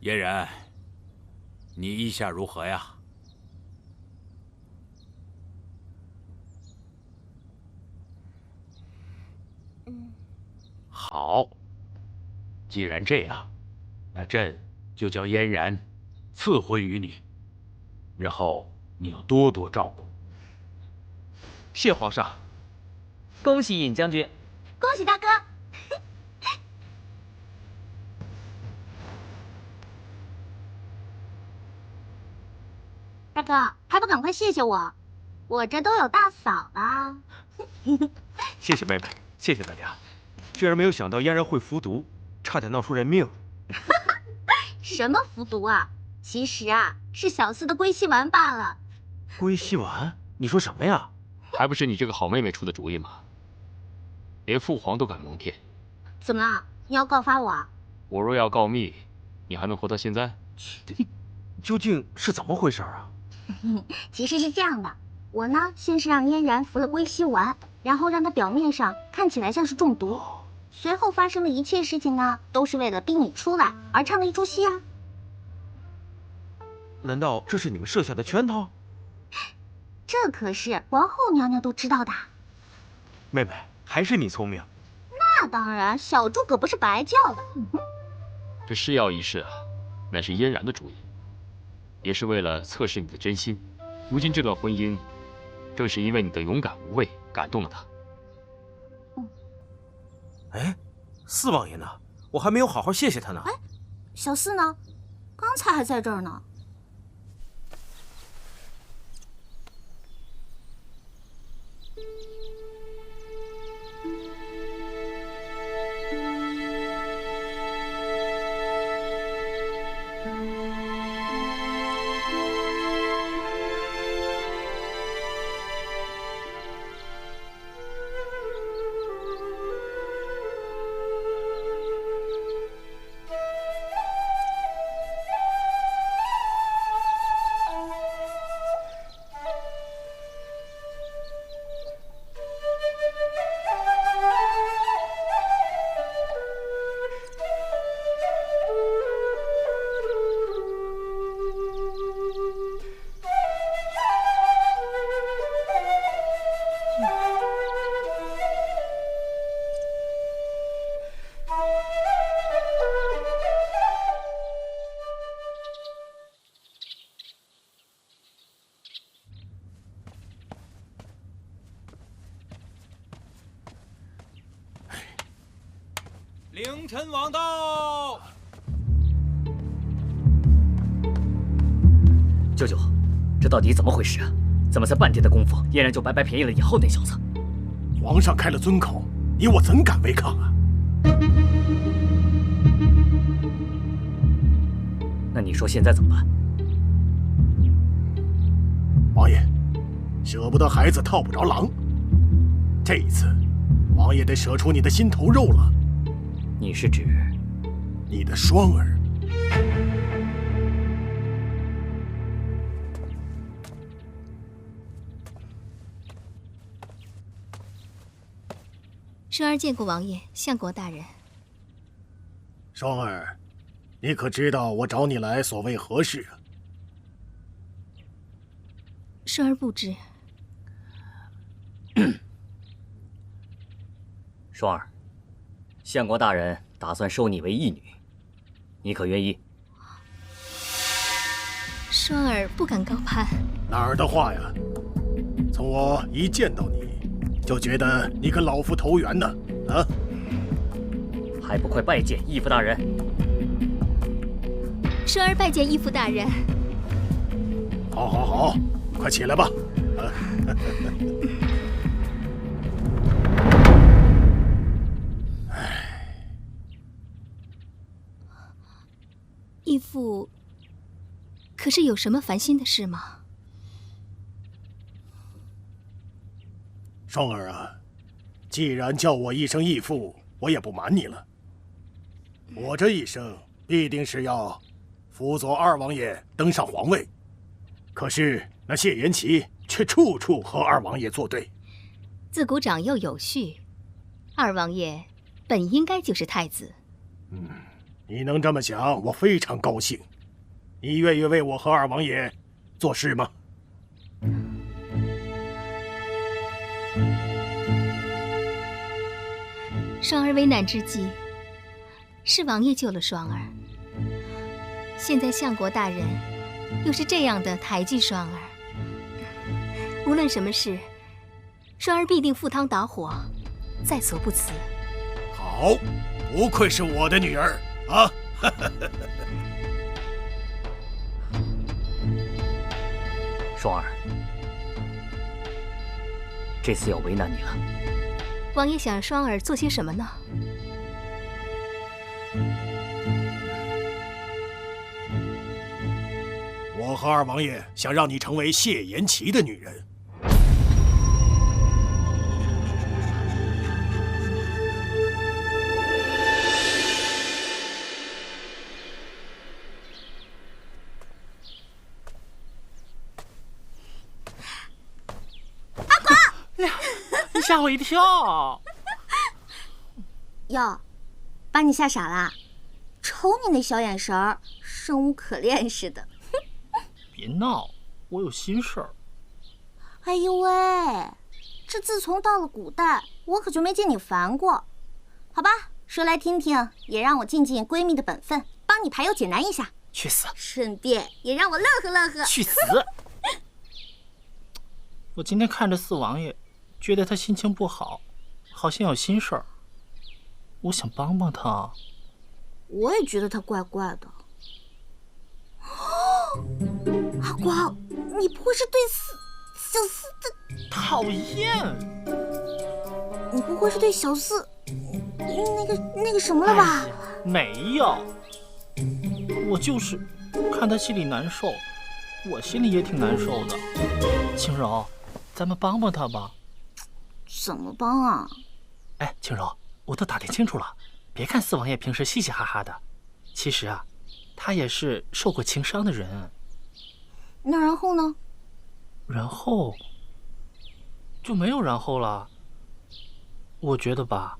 嫣然，你意下如何呀？好，既然这样，那朕就叫嫣然赐婚于你，日后你要多多照顾。谢皇上，恭喜尹将军，恭喜大哥！大哥，还不赶快谢谢我？我这都有大嫂了。谢谢妹妹，谢谢大家。居然没有想到嫣然会服毒，差点闹出人命。什么服毒啊？其实啊，是小四的归西丸罢了。归西丸？你说什么呀？还不是你这个好妹妹出的主意吗？连父皇都敢蒙骗，怎么了？你要告发我啊？我若要告密，你还能活到现在？究竟是怎么回事啊？其实是这样的，我呢，先是让嫣然服了归西丸，然后让她表面上看起来像是中毒，随后发生的一切事情呢，都是为了逼你出来而唱的一出戏啊。难道这是你们设下的圈套？这可是皇后娘娘都知道的。妹妹，还是你聪明。那当然，小猪可不是白叫的。这施药一事啊，乃是嫣然的主意，也是为了测试你的真心。如今这段婚姻，正是因为你的勇敢无畏感动了他。哎，四王爷呢？我还没有好好谢谢他呢。哎，小四呢？刚才还在这儿呢。凌晨王到。舅舅，这到底怎么回事啊？怎么才半天的功夫，嫣然就白白便宜了以后那小子？皇上开了尊口，你我怎敢违抗啊？那你说现在怎么办？王爷，舍不得孩子套不着狼，这一次，王爷得舍出你的心头肉了。你是指你的双儿？双儿见过王爷、相国大人。双儿，你可知道我找你来所为何事啊？双儿不知。双儿，相国大人打算收你为义女，你可愿意？双儿不敢高攀。哪儿的话呀！从我一见到你，就觉得你跟老夫投缘呢。啊！还不快拜见义父大人！双儿拜见义父大人。好，好，好，快起来吧。啊！义父，可是有什么烦心的事吗？双儿啊，既然叫我一声义父，我也不瞒你了。我这一生必定是要辅佐二王爷登上皇位，可是那谢延琪却处处和二王爷作对。自古长幼有序，二王爷本应该就是太子。你能这么想，我非常高兴。你愿意为我和二王爷做事吗？双儿为难之际，是王爷救了双儿。现在相国大人又是这样的抬举双儿，无论什么事，双儿必定赴汤蹈火，在所不辞。好，不愧是我的女儿啊！双儿，这次要为难你了。王爷想让双儿做些什么呢？我和二王爷想让你成为谢延琪的女人。你吓我一跳！哟，把你吓傻啦？瞅你那小眼神儿，生无可恋似的。别闹，我有心事儿。哎呦喂，这自从到了古代，我可就没见你烦过。好吧，说来听听，也让我尽尽闺蜜的本分，帮你排忧解难一下。去死！顺便也让我乐呵乐呵。去死！我今天看着四王爷，觉得他心情不好，好像有心事儿。我想帮帮他。我也觉得他怪怪的。阿光，你不会是对小四的讨厌？你不会是对小四那个什么了吧？没有，我就是看他心里难受，我心里也挺难受的。青柔，咱们帮帮他吧。怎么帮啊？哎，青柔，我都打听清楚了，别看四王爷平时嘻嘻哈哈的，其实啊，他也是受过情伤的人。那然后呢？然后就没有然后了。我觉得吧，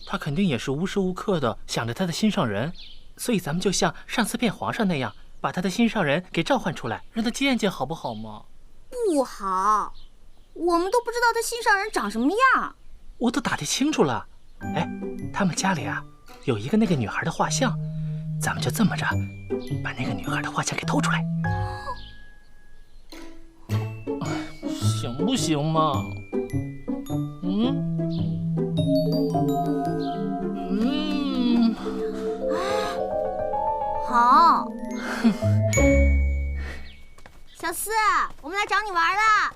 他肯定也是无时无刻的想着他的心上人，所以咱们就像上次骗皇上那样，把他的心上人给召唤出来，让他见见，好不好嘛？不好，我们都不知道他心上人长什么样。我都打听清楚了。哎，他们家里啊有一个那个女孩的画像，咱们就这么着把那个女孩的画像给偷出来，行不行嘛？好。小四，我们来找你玩啦。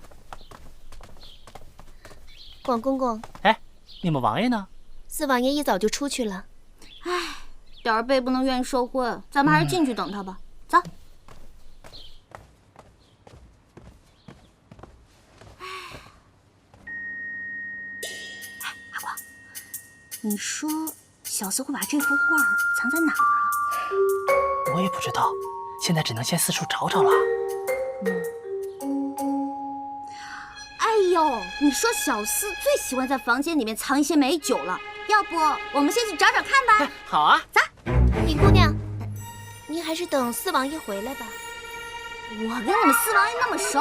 广公公，哎，你们王爷呢？四王爷一早就出去了。唉，点儿背不能愿意受贿，咱们还是进去等他吧。走。阿光，你说小四会把这幅画藏在哪儿啊？我也不知道，现在只能先四处找找了。哎呦，你说小四最喜欢在房间里面藏一些美酒了，要不我们先去找找看吧？好啊，走。尹姑娘，您还是等四王爷回来吧。我跟你们四王爷那么熟，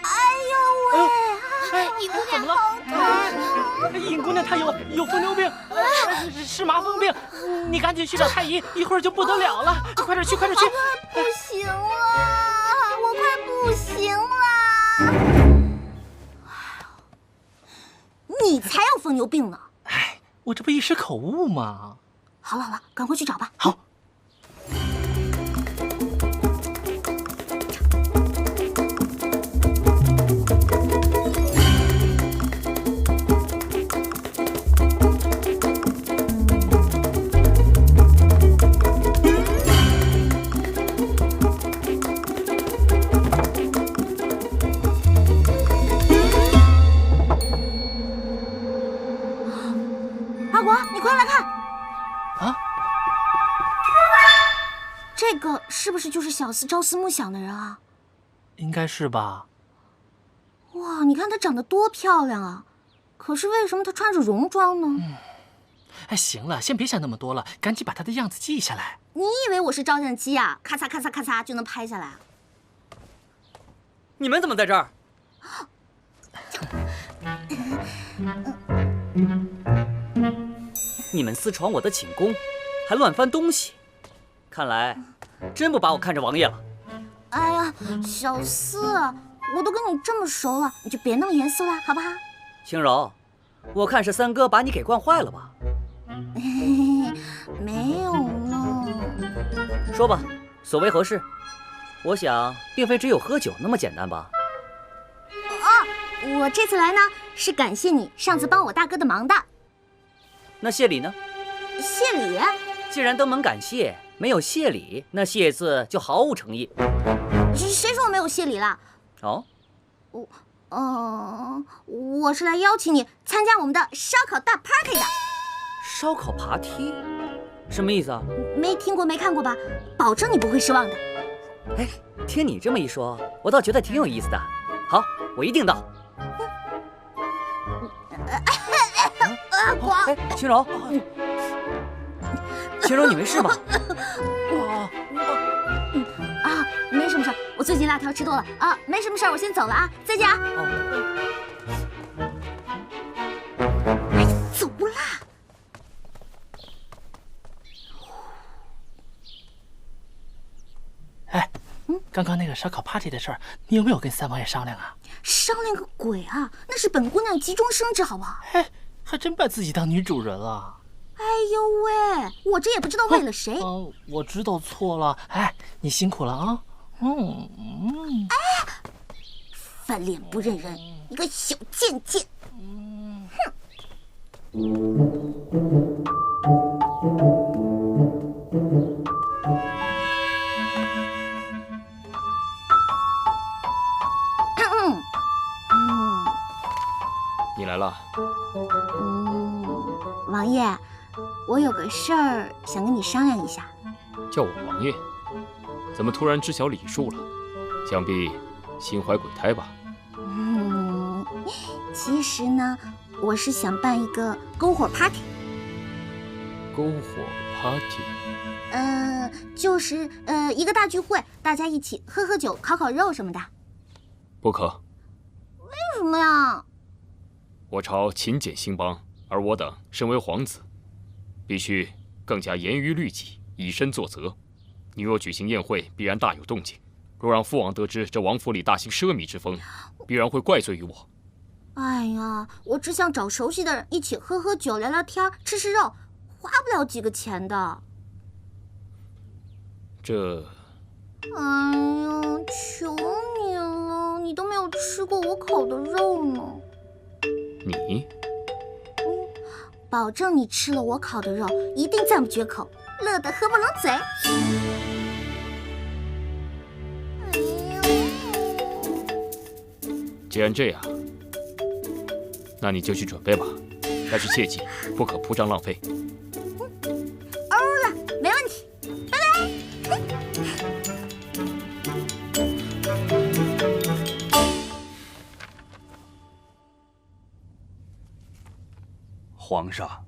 哎呦喂！尹姑娘，好疼！尹姑娘她有疯牛病，是麻风病，你赶紧去找太医，一会儿就不得了了，快点去，快点去！不行了，我快不行了！你才有疯牛病呢！哎，我这不一时口误吗？好了好了，赶快去找吧。好。阿国，你快来看！啊，这个是不是就是小四朝思暮想的人啊？应该是吧。哇，你看她长得多漂亮啊！可是为什么她穿着戎装呢？哎，行了，先别想那么多了，赶紧把他的样子记下来。你以为我是照相机啊？咔嚓咔嚓咔嚓就能拍下来？你们怎么在这儿？你们私闯我的寝宫，还乱翻东西，看来真不把我看着王爷了。哎呀，小四，我都跟你这么熟了，你就别那么严肃了，好不好？轻柔，我看是三哥把你给惯坏了吧？没有呢。说吧，所为何事？我想，并非只有喝酒那么简单吧？我这次来呢，是感谢你上次帮我大哥的忙的。那谢礼呢？谢礼？既然登门感谢，没有谢礼，那谢字就毫无诚意。谁说我没有谢礼了？哦，我是来邀请你参加我们的烧烤大 party 的。烧烤爬梯，什么意思啊？没听过没看过吧？保证你不会失望的。哎，听你这么一说，我倒觉得挺有意思的。好，我一定到。广，哎，青柔，青柔，你没事吧？没什么事儿，我最近辣条吃多了啊，没什么事儿，我先走了啊，再见啊。哎呀，走啦！哎，刚刚那个烧烤 party 的事儿，你有没有跟三王爷商量啊？商量个鬼啊！那是本姑娘急中生智，好不好？哎，还真把自己当女主人了。哎呦喂，我这也不知道为了谁。我知道错了。哎，你辛苦了啊。哎，翻脸不认人，你个小贱贱！你来了。王爷，我有个事儿想跟你商量一下。叫我王爷？怎么突然知晓礼数了？想必心怀鬼胎吧？其实呢，我是想办一个篝火 party。篝火 party？就是一个大聚会，大家一起喝喝酒、烤烤肉什么的。不可。为什么呀？我朝勤俭兴邦，而我等身为皇子，必须更加严于律己，以身作则。你若举行宴会，必然大有动静。若让父王得知这王府里大兴奢靡之风，必然会怪罪于我。哎呀，我只想找熟悉的人一起喝喝酒、聊聊天、吃吃肉，花不了几个钱的。这……哎呀，求你了，你都没有吃过我烤的肉呢。你？保证你吃了我烤的肉，一定赞不绝口，乐得合不拢嘴。既然这样，那你就去准备吧，但是切记不可铺张浪费。了，没问题，拜拜。皇上，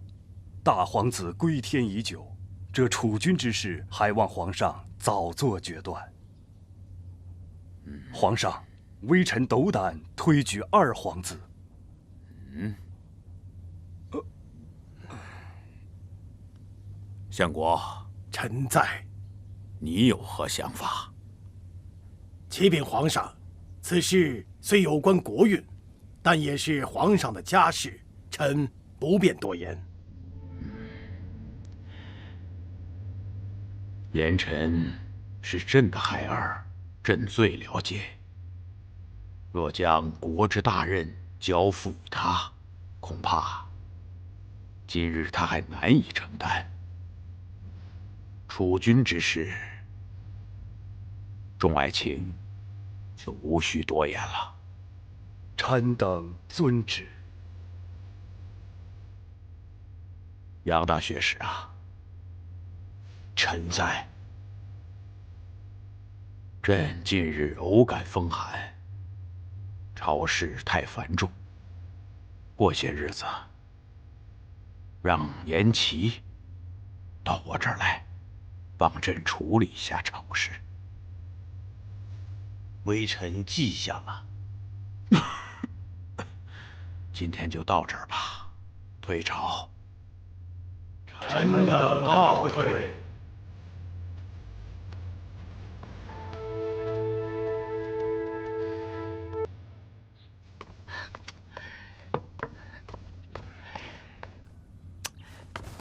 大皇子归天已久，这储君之事还望皇上早做决断。皇上，微臣斗胆推举二皇子。相国，臣在。你有何想法？启禀皇上，此事虽有关国运，但也是皇上的家事，臣不便多言。严晨是朕的孩儿，朕最了解。若将国之大任交付于他，恐怕今日他还难以承担。储君之事，众爱卿就无需多言了。臣等遵旨。杨大学士啊，臣在。朕近日偶感风寒，朝事太繁重，过些日子让颜齐到我这儿来，帮朕处理一下丑事。微臣记下了。今天就到这儿吧，退朝。臣等告退。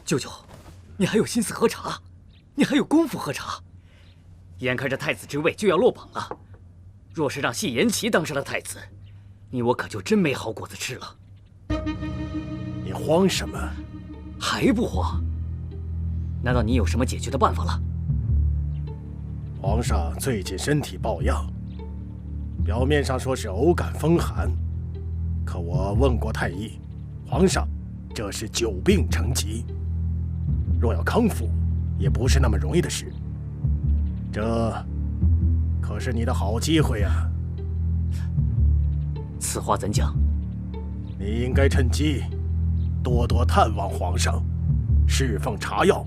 舅舅，你还有心思喝茶？你还有功夫喝茶？眼看着太子之位就要落榜了，若是让谢延齐当上了太子，你我可就真没好果子吃了。你慌什么？还不慌？难道你有什么解决的办法了？皇上最近身体抱恙，表面上说是偶感风寒，可我问过太医，皇上这是久病成疾，若要康复，也不是那么容易的事。这可是你的好机会啊！此话怎讲？你应该趁机多多探望皇上，侍奉茶药，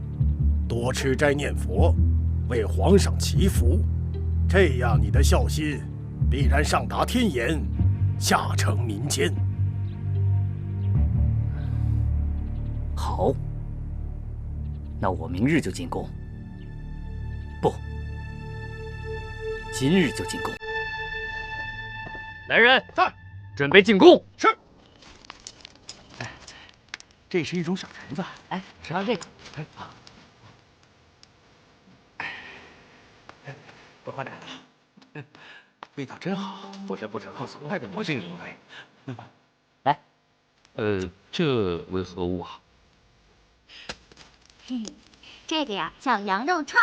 多吃斋念佛，为皇上祈福，这样你的孝心必然上达天颜，下承民间。好，那我明日就进宫。不，今日就进宫。来人，在，准备进宫。是。这是一种小橙子，哎，尝尝这个。哎，好。不花奶了，味道真好。我这不成好从来的魔性口味。来，这为何物啊？这个呀叫羊肉串。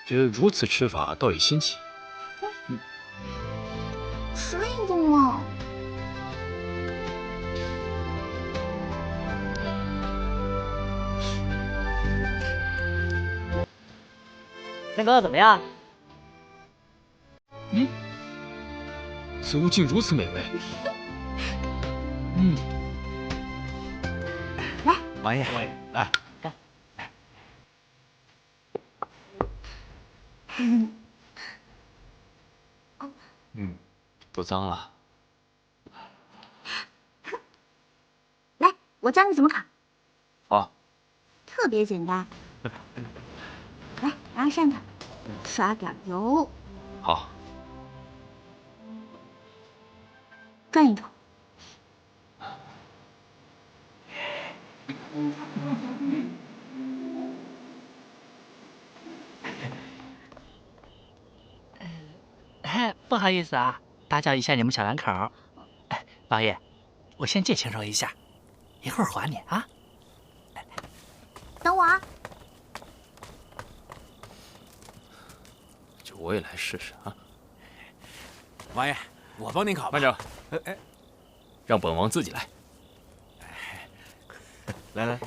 觉得如此吃法倒也新奇。吃一个嘛。三哥怎么样？此物竟如此美味。来，王爷，来，干。不脏啊。来，我教你怎么烤。好。特别简单。来，拿个扇子，刷点油。好。转一头。不好意思啊，打搅一下你们小两口。王爷，我先借轻柔一下，一会儿还你啊。等我啊。就我也来试试啊。王爷，我帮您烤吧。慢着，让本王自己来。来来。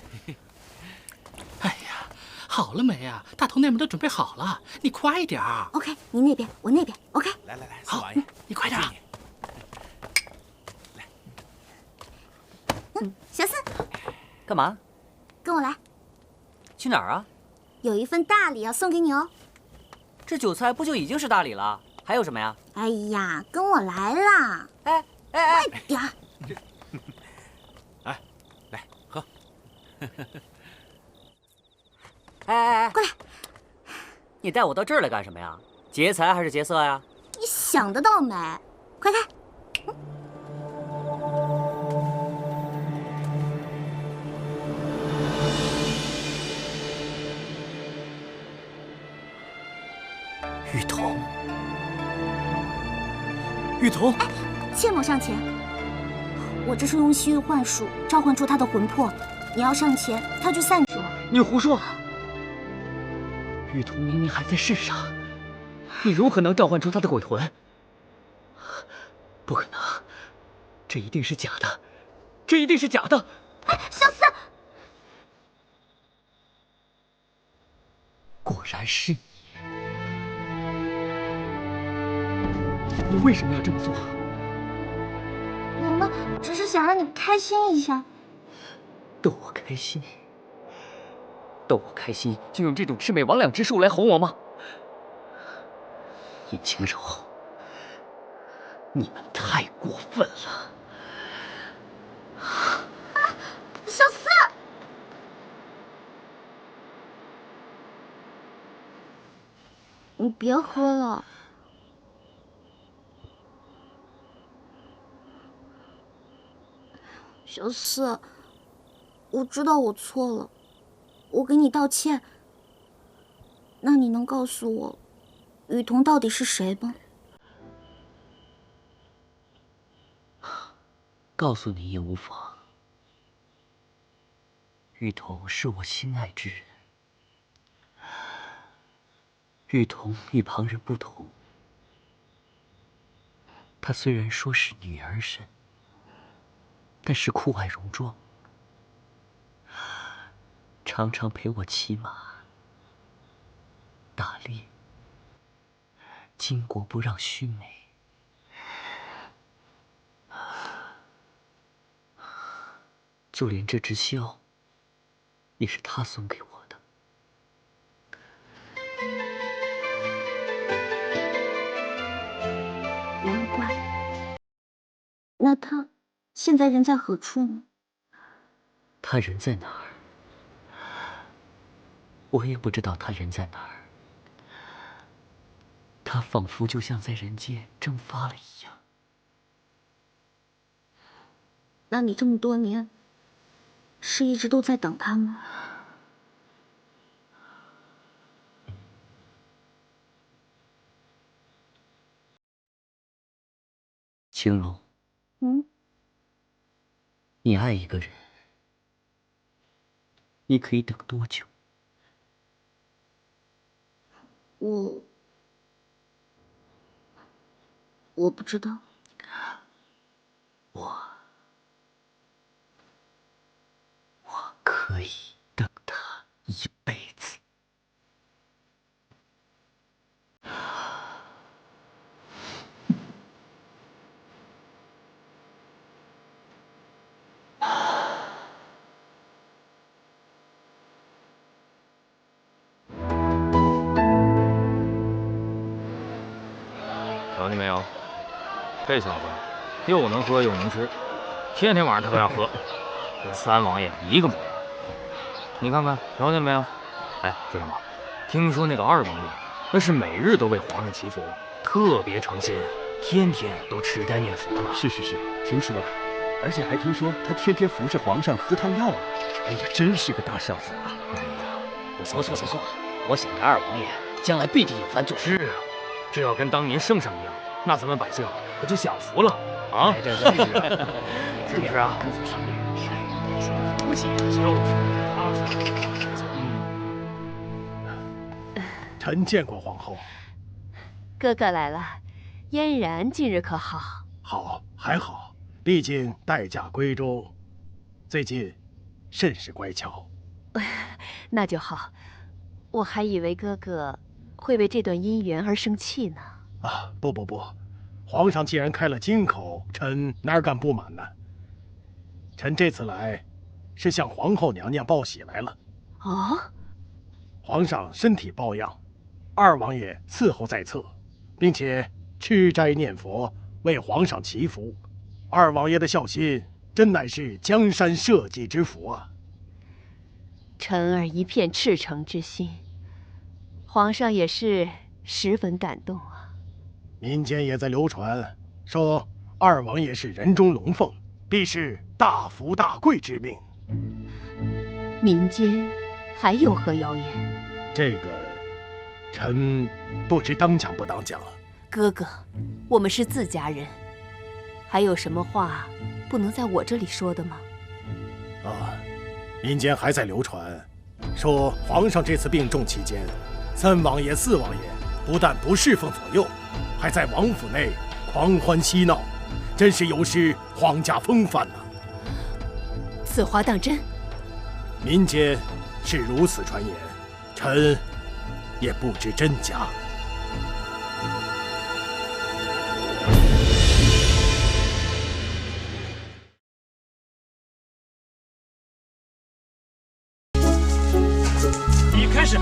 哎呀，好了没啊？大头那边都准备好了，你快点儿。OK， 你那边，我那边。OK。来，好，王爷，你快点儿。小四，干嘛？跟我来。去哪儿啊？有一份大礼要送给你哦。这酒菜不就已经是大礼了？还有什么呀？哎呀，跟我来啦！哎，快点儿！来喝。哎，过来！你带我到这儿来干什么呀？劫财还是劫色呀？你想得倒美！快开！玉童，玉童，哎，切莫上前！我这是用西域幻术召唤出他的魂魄，你要上前，他就散去了。你胡说！玉童明明还在世上，你如何能召唤出他的鬼魂？不可能，这一定是假的，这一定是假的！哎，小四，果然是你！你为什么要这么做？我们只是想让你开心一下。逗我开心，逗我开心，就用这种魑魅魍魉之术来哄我吗？尹晴柔，你们太过分了！小四，你别喝了。小四，我知道我错了，我给你道歉。那你能告诉我，雨桐到底是谁吗？告诉你也无妨。雨桐是我心爱之人。雨桐与旁人不同，她虽然说是女儿身，但是酷爱戎装，常常陪我骑马、打猎，巾帼不让须眉。就连这只箫，也是她送给我的。难怪。那他现在人在何处呢？他人在哪儿？我也不知道他人在哪儿。他仿佛就像在人间蒸发了一样。那你这么多年，是一直都在等他吗？晴柔，你爱一个人，你可以等多久？我不知道。我可以等他一辈子。瞧见没有，这小子又能喝又能吃，天天晚上他都要喝，跟三王爷一个模样。你看看，瞧见没有？哎，知道吗？听说那个二王爷那是每日都为皇上祈福，特别诚心，天天都吃斋念佛了。是，听说了，而且还听说他天天服侍皇上服汤药呢。哎呀，真是个大孝子啊！哎呀，不错，我想着二王爷将来必定有番做。是啊，这要跟当年圣上一样，那咱们百姓可就享福了啊！对，是不是啊？不行，臣见过皇后。哥哥来了，嫣然近日可好？好，还好，毕竟待嫁闺中，最近甚是乖巧。那就好，我还以为哥哥会为这段姻缘而生气呢。啊，不，皇上既然开了金口，臣哪敢不满呢？臣这次来，是向皇后娘娘报喜来了。哦，皇上身体抱恙，二王爷伺候在侧，并且吃斋念佛，为皇上祈福。二王爷的孝心，真乃是江山社稷之福啊！臣儿一片赤诚之心，皇上也是十分感动啊。民间也在流传，说二王爷是人中龙凤，必是大福大贵之命。民间还有何谣言？这个，臣不知当讲不当讲。哥哥，我们是自家人，还有什么话不能在我这里说的吗？啊，民间还在流传，说皇上这次病重期间，三王爷、四王爷不但不侍奉左右，还在王府内狂欢嬉闹，真是有失皇家风范呐。此话当真？民间是如此传言，臣也不知真假。试。